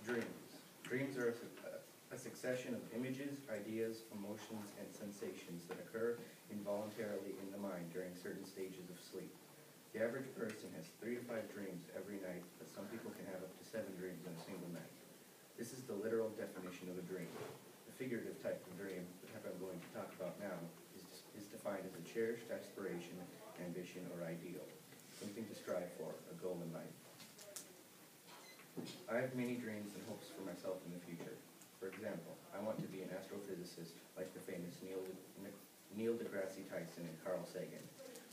Dreams. Dreams are a succession of images, ideas, emotions, and sensations that occur involuntarily in the mind during certain stages of sleep. The average person has 3 to 5 dreams every night, but some people can have up to 7 dreams in a single night. This is the literal definition of a dream. The figurative type of dream, the type I'm going to talk about now, is defined as a cherished aspiration, ambition, or ideal, something to strive for, a goal in life. I have many dreams and hopes for myself in the future. For example, I want to be an astrophysicist like the famous Neil deGrasse Tyson and Carl Sagan,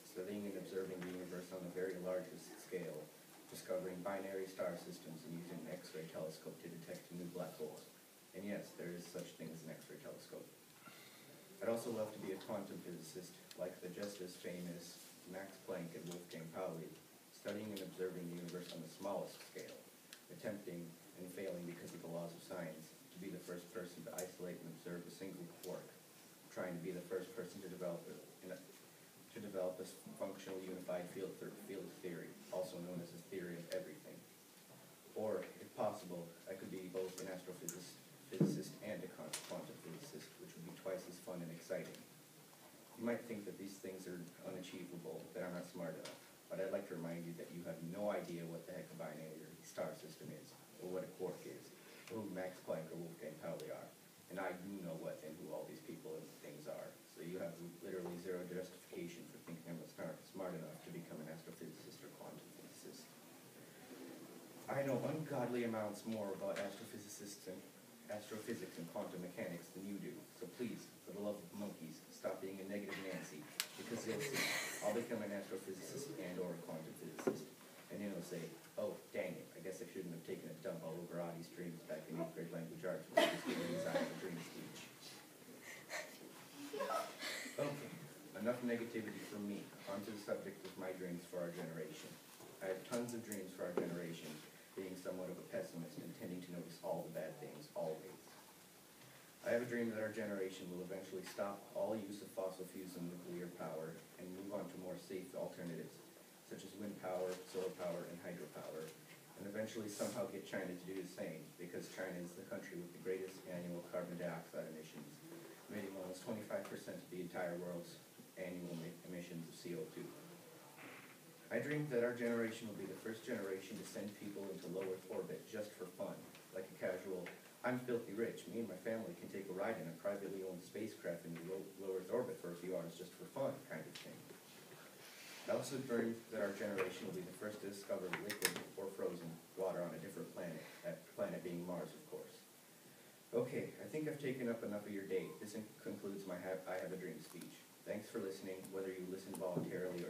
studying and observing the universe on the very largest scale, discovering binary star systems and using an X-ray telescope to detect new black holes. And yes, there is such thing as an X-ray telescope. I'd also love to be a quantum physicist like the just as famous Max Planck and Wolfgang Pauli, studying and observing the universe on the smallest scale, attempting and failing because of the laws of science, to be the first person to isolate and observe a single quark, trying to be the first person to develop a functional unified field theory, also known as the theory of everything. Or, if possible, I could be both an astrophysicist and a quantum physicist, which would be twice as fun and exciting. You might think that these things are unachievable, that I'm not smart enough, but I'd like to remind you that you have no idea what the heck a binary star system is, or what a quark is, or who Max Planck or Wolfgang Pauli are. And I do know what and who all these people and things are, so you have literally zero justification for thinking I'm smart enough to become an astrophysicist or quantum physicist. I know ungodly amounts more about astrophysics and quantum mechanics than you do, so please, for the love of monkeys, stop being a negative Nancy, because you'll see, I'll become an astrophysicist and or a quantum physicist, and then it'll say, oh, dang it, I guess I shouldn't have taken a dump all over Audie's dreams back in 8th grade language arts when I was giving his I Have a Dream speech. Okay, enough negativity from me. On to the subject of my dreams for our generation. I have tons of dreams for our generation, being somewhat of a pessimist and tending to notice all the bad things, always. I have a dream that our generation will eventually stop all use of fossil fuels and nuclear power and move on to more safe alternatives, such as wind power, solar power, and hydropower, and eventually somehow get China to do the same, because China is the country with the greatest annual carbon dioxide emissions, emitting almost 25% of the entire world's annual emissions of CO2. I dream that our generation will be the first generation to send people into low Earth orbit just for fun, like a casual, I'm filthy rich, me and my family can take a ride in a privately owned spacecraft into low Earth orbit for a few hours just for fun kind of thing. I also dream that our generation will be the first to discover liquid or frozen water on a different planet, that planet being Mars, of course. Okay, I think I've taken up enough of your day. This concludes my I Have a Dream speech. Thanks for listening, whether you listen voluntarily